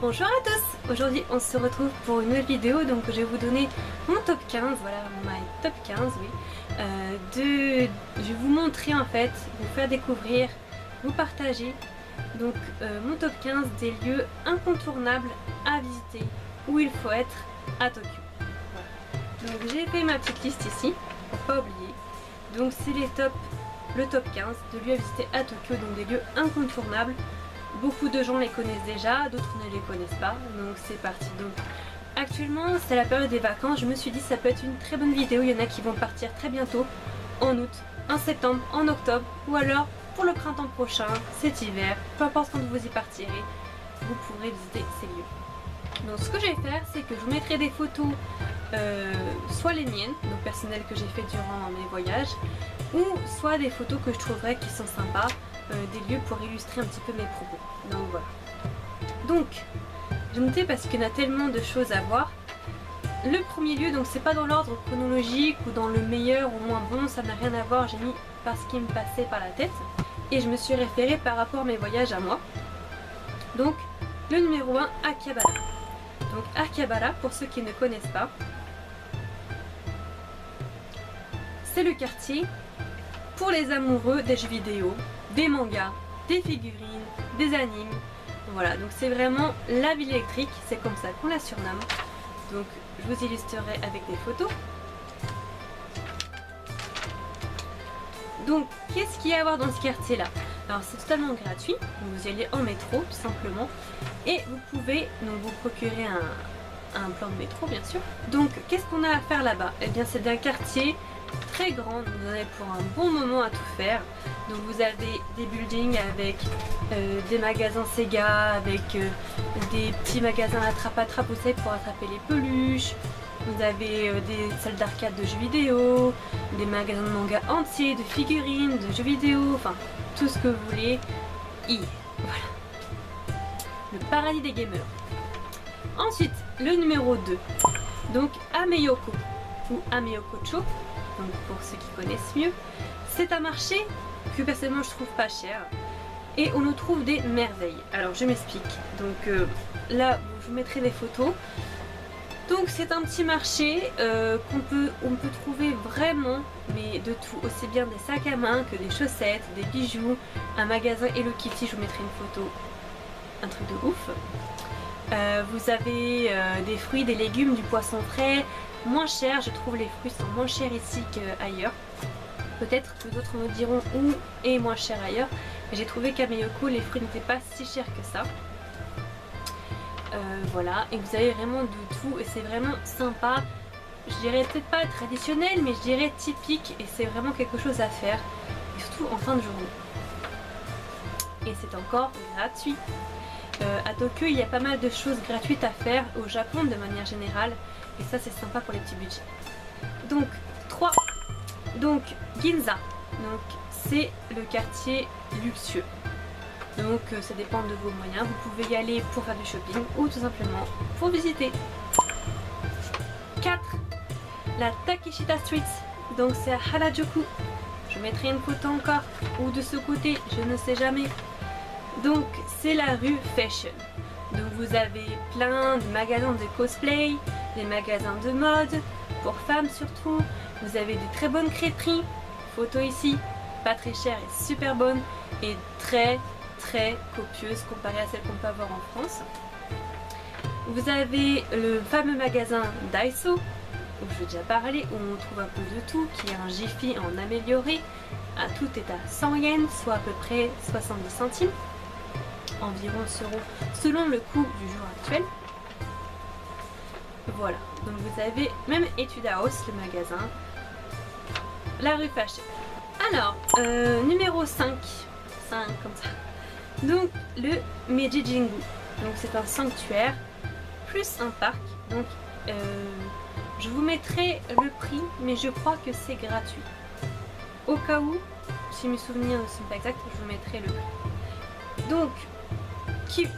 Bonjour à tous. Aujourd'hui on se retrouve pour une nouvelle vidéo. Donc je vais vous donner mon top 15, voilà, my top 15, oui. Je vais vous montrer en fait, vous faire découvrir, vous partager donc mon top 15 des lieux incontournables à visiter où il faut être à Tokyo. Voilà. Donc j'ai fait ma petite liste ici, pour pas oublier. Donc c'est le top 15 de lieux à visiter à Tokyo, donc des lieux incontournables. Beaucoup de gens les connaissent déjà, d'autres ne les connaissent pas, donc c'est parti. Donc actuellement c'est la période des vacances, je me suis dit ça peut être une très bonne vidéo. Il y en a qui vont partir très bientôt, en août, en septembre, en octobre, ou alors pour le printemps prochain, cet hiver, peu importe quand vous y partirez, vous pourrez visiter ces lieux. Donc ce que je vais faire, c'est que je vous mettrai des photos, soit les miennes, donc personnelles que j'ai fait durant mes voyages, ou soit des photos que je trouverais qui sont sympas, des lieux pour illustrer un petit peu mes propos. Donc voilà. Donc, j'ai noté parce qu'il y en a tellement de choses à voir. Le premier lieu, donc c'est pas dans l'ordre chronologique ou dans le meilleur ou moins bon, ça n'a rien à voir, j'ai mis parce qu'il me passait par la tête. Et je me suis référée par rapport à mes voyages à moi. Donc, le numéro 1, Akihabara. Donc Akihabara, pour ceux qui ne connaissent pas, c'est le quartier pour les amoureux des jeux vidéo, des mangas, des figurines, des animes. Voilà, donc c'est vraiment la ville électrique, c'est comme ça qu'on la surnomme. Donc je vous illustrerai avec des photos. Donc qu'est-ce qu'il y a à voir dans ce quartier là? Alors c'est totalement gratuit, vous y allez en métro tout simplement. Et vous pouvez donc vous procurer un plan de métro bien sûr. Donc qu'est-ce qu'on a à faire là-bas? Eh bien c'est un quartier très grand, vous en avez pour un bon moment à tout faire. Donc vous avez des buildings avec des magasins Sega, avec des petits magasins attrape-attrape, vous savez, pour attraper les peluches. Vous avez des salles d'arcade de jeux vidéo, des magasins de manga entiers, de figurines, de jeux vidéo, enfin tout ce que vous voulez. Voilà. Le paradis des gamers. Ensuite, le numéro 2. Donc Ameyoko ou Ameyokocho. Donc pour ceux qui connaissent mieux, c'est un marché que personnellement je trouve pas cher et on y trouve des merveilles. Alors je m'explique. Donc là je vous mettrai des photos. Donc c'est un petit marché on peut trouver vraiment mais de tout, aussi bien des sacs à main que des chaussettes, des bijoux, un magasin Hello Kitty, je vous mettrai une photo, un truc de ouf. Vous avez des fruits, des légumes, du poisson frais, moins cher, je trouve les fruits sont moins chers ici qu'ailleurs. Peut-être que d'autres me diront où est moins cher ailleurs, mais j'ai trouvé qu'à Meyoko les fruits n'étaient pas si chers que ça. Voilà, et vous avez vraiment de tout et c'est vraiment sympa. Je dirais peut-être pas traditionnel, mais je dirais typique et c'est vraiment quelque chose à faire, et surtout en fin de journée. Et c'est encore gratuit. À Tokyo, il y a pas mal de choses gratuites à faire, au Japon de manière générale, et ça c'est sympa pour les petits budgets. Donc 3. Donc Ginza, donc c'est le quartier luxueux. Donc ça dépend de vos moyens, vous pouvez y aller pour faire du shopping ou tout simplement pour visiter. 4. La Takeshita Street, donc c'est à Harajuku. Je mettrai une photo encore, ou de ce côté, je ne sais jamais. Donc c'est la rue Fashion. Donc vous avez plein de magasins de cosplay, des magasins de mode, pour femmes surtout. Vous avez des très bonnes crêperies, photo ici, pas très chères et super bonnes, et très copieuses comparées à celles qu'on peut avoir en France. Vous avez le fameux magasin Daiso, où je vais déjà parler, où on trouve un peu de tout, qui est un Jiffy en amélioré. À tout est à 100 yens, soit à peu près 70 centimes. Environ selon le coût du jour actuel. Voilà, donc vous avez même Etude House, le magasin, la rue Fashion. Alors, numéro 5 comme ça. Donc le Meiji Jingu. Donc c'est un sanctuaire plus un parc. Donc je vous mettrai le prix, mais je crois que c'est gratuit. Au cas où, si mes souvenirs ne sont pas exacts, je vous mettrai le prix. Donc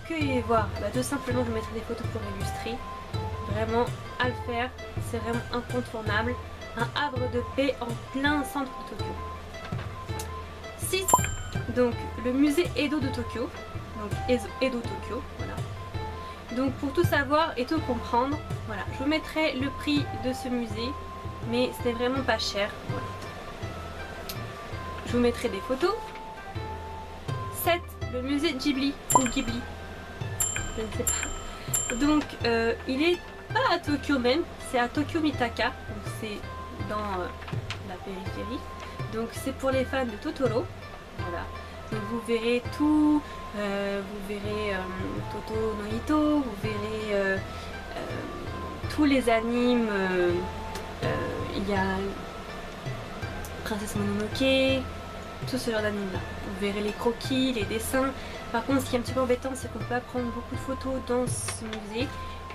que y voir, tout simplement je vous mettrai des photos pour illustrer. Vraiment à le faire, c'est vraiment incontournable. Un havre de paix en plein centre de Tokyo. 6. Donc le musée Edo de Tokyo. Donc Edo Tokyo, voilà. Donc pour tout savoir et tout comprendre, voilà, je vous mettrai le prix de ce musée, mais ce n'est vraiment pas cher. Voilà. Je vous mettrai des photos. 7. Le musée Ghibli ou Ghibli, je ne sais pas. Donc il est pas à Tokyo même, c'est à Tokyo Mitaka, donc c'est dans la périphérie. Donc c'est pour les fans de Totoro. Voilà. Donc vous verrez tout, vous verrez Totoro no Hito, vous verrez tous les animes. Il y a Princesse Mononoke, tout ce genre d'anime là. Vous verrez les croquis, les dessins. Par contre, ce qui est un petit peu embêtant, c'est qu'on peut pas prendre beaucoup de photos dans ce musée,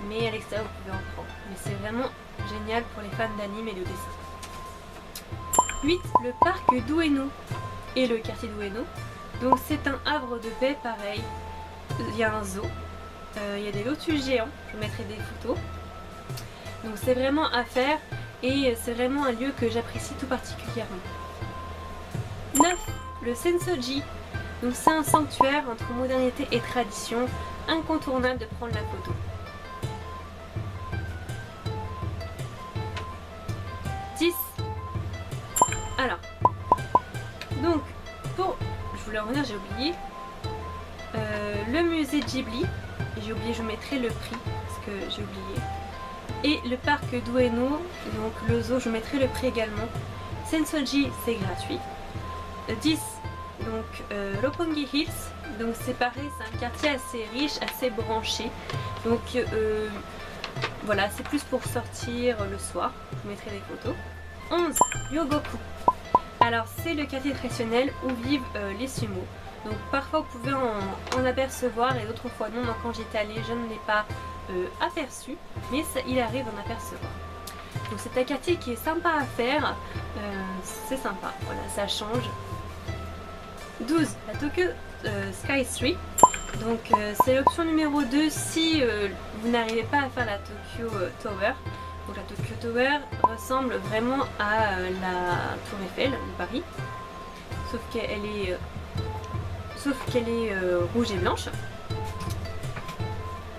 mais à l'extérieur vous pouvez en prendre. Mais c'est vraiment génial pour les fans d'anime et de dessin. 8. Le parc d'Ueno et le quartier d'Ueno. Donc c'est un havre de paix pareil. Il y a un zoo, il y a des lotus géants, je vous mettrai des photos. Donc c'est vraiment à faire et c'est vraiment un lieu que j'apprécie tout particulièrement. 9. Le Sensoji. Donc c'est un sanctuaire entre modernité et tradition, incontournable de prendre la photo. 10. Alors, donc pour, je voulais en revenir, j'ai oublié, le musée Ghibli, j'ai oublié, je mettrai le prix parce que j'ai oublié, et le parc d'Ueno, donc le zoo, je mettrai le prix également. Sensoji c'est gratuit. 10. Donc Roppongi Hills, donc c'est pareil, c'est un quartier assez riche, assez branché, donc voilà, c'est plus pour sortir le soir, je vous mettrai des photos. 11. Yogoku. Alors c'est le quartier traditionnel où vivent les sumo. Donc parfois vous pouvez en apercevoir et d'autres fois non. Moi quand j'étais allée je ne l'ai pas aperçu, mais ça, il arrive d'en apercevoir. Donc c'est un quartier qui est sympa à faire, c'est sympa, voilà, ça change. 12. La Tokyo Sky Tree. Donc c'est l'option numéro 2 si vous n'arrivez pas à faire la Tokyo Tower. Donc la Tokyo Tower ressemble vraiment à la Tour Eiffel de Paris, sauf qu'elle est rouge et blanche.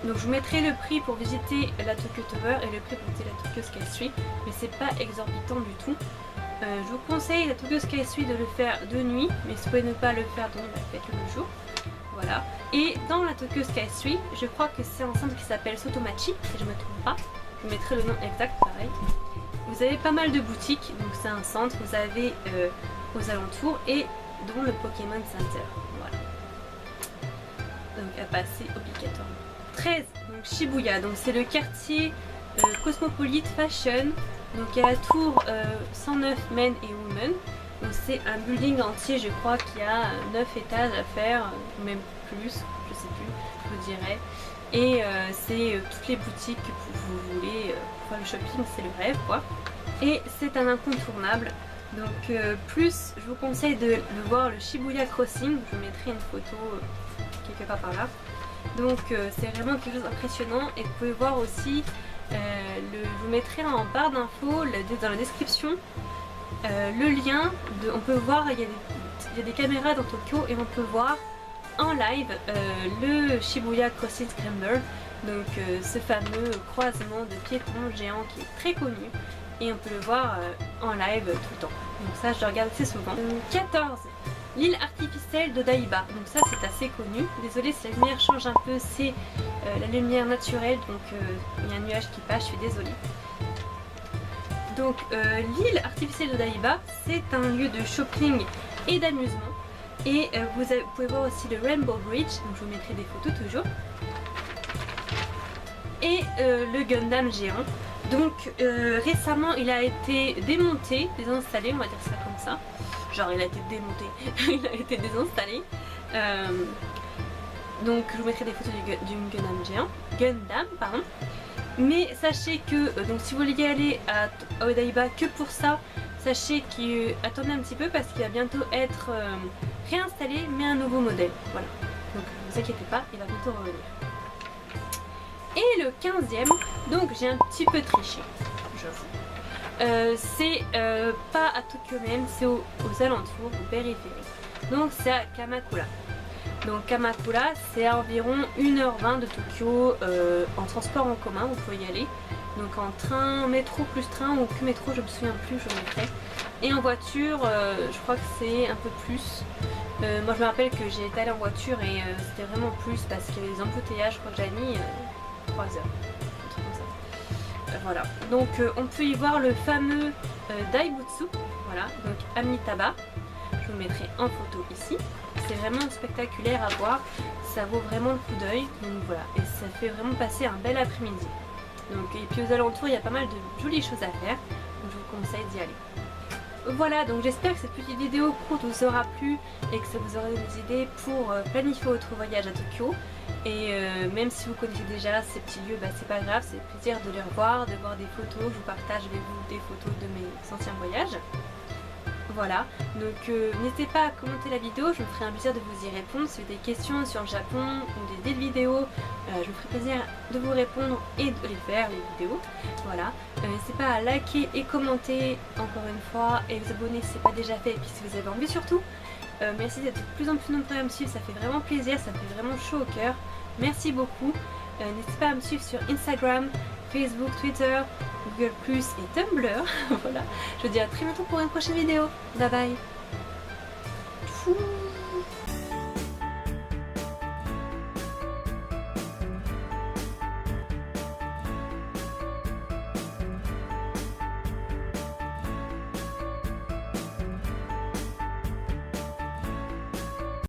Donc je vous mettrai le prix pour visiter la Tokyo Tower et le prix pour visiter la Tokyo Sky Tree, mais c'est pas exorbitant du tout. Je vous conseille la Tokyo Sky Tree de le faire de nuit, mais si vous pouvez ne pas le faire de nuit, faites-le le jour. Voilà. Et dans la Tokyo Sky Tree, je crois que c'est un centre qui s'appelle Sotomachi, si je ne me trompe pas. Je vous mettrai le nom exact, pareil. Vous avez pas mal de boutiques, donc c'est un centre, vous avez aux alentours, et dont le Pokémon Center. Voilà. Donc à passer obligatoirement. 13. Donc Shibuya, donc c'est le quartier cosmopolite fashion. Donc il y a la tour 109 Men et Women. Donc c'est un building entier, je crois qu'il y a 9 étages à faire, même plus, je sais plus, je vous dirai. Et c'est toutes les boutiques que vous voulez, pour le shopping, c'est le rêve quoi. Et c'est un incontournable. Donc plus, je vous conseille de le voir, le Shibuya Crossing. Je vous mettrai une photo quelque part par là. Donc c'est vraiment quelque chose d'impressionnant. Et vous pouvez voir aussi, je vous mettrai en barre d'infos, dans la description, le lien. On peut voir, il y a des caméras dans Tokyo et on peut voir en live le Shibuya Crossing Scramble, donc ce fameux croisement de piétons géants qui est très connu et on peut le voir en live tout le temps. Donc ça je le regarde assez souvent. 14. L'île artificielle d'Odaiba, donc ça c'est assez connu. Désolée si la lumière change un peu, c'est la lumière naturelle, donc il y a un nuage qui passe, je suis désolée. Donc l'île artificielle d'Odaiba, c'est un lieu de shopping et d'amusement. Et vous pouvez voir aussi le Rainbow Bridge, donc je vous mettrai des photos toujours. Et le Gundam géant. Donc récemment il a été démonté, désinstallé, on va dire ça comme ça. Genre il a été démonté, il a été désinstallé. Donc je vous mettrai des photos du Gundam, pardon. Mais sachez que donc si vous voulez y aller à Odaiba que pour ça, sachez qu'attendez un petit peu parce qu'il va bientôt être réinstallé mais un nouveau modèle. Voilà. Donc ne vous inquiétez pas, il va bientôt revenir. Et le 15e, donc j'ai un petit peu triché, j'avoue. C'est pas à Tokyo même, c'est aux alentours, aux périphéries. Donc c'est à Kamakura. Donc Kamakura, c'est à environ 1h20 de Tokyo en transport en commun, vous pouvez y aller. Donc en train, métro plus train ou que métro, je me souviens plus, je mettrai. Et en voiture, je crois que c'est un peu plus. Moi je me rappelle que j'ai été allée en voiture et c'était vraiment plus parce qu'il y avait des embouteillages, je crois que j'avais mis 3 heures. Un truc comme ça. Voilà, donc on peut y voir le fameux Daibutsu, voilà, donc Amitabha. Je vous le mettrai en photo ici. C'est vraiment spectaculaire à voir, ça vaut vraiment le coup d'œil, donc voilà, et ça fait vraiment passer un bel après-midi. Donc, et puis aux alentours il y a pas mal de jolies choses à faire, donc je vous conseille d'y aller. Voilà, donc j'espère que cette petite vidéo courte vous aura plu et que ça vous aura des idées pour planifier votre voyage à Tokyo. Et même si vous connaissez déjà ces petits lieux, bah, c'est pas grave, c'est plaisir de les revoir, de voir des photos. Je vous partage avec vous des photos de mes anciens voyages. Voilà, donc n'hésitez pas à commenter la vidéo, je me ferai un plaisir de vous y répondre. Si vous avez des questions sur le Japon ou des idées de vidéos, je me ferai plaisir de vous répondre et de les faire, les vidéos. Voilà, n'hésitez pas à liker et commenter encore une fois et vous abonner si ce n'est pas déjà fait et puis si vous avez envie surtout. Merci d'être de plus en plus nombreux à me suivre, ça fait vraiment plaisir, ça fait vraiment chaud au cœur. Merci beaucoup. N'hésitez pas à me suivre sur Instagram, Facebook, Twitter, Google+, et Tumblr. Voilà, je vous dis à très bientôt pour une prochaine vidéo. Bye bye. Fou.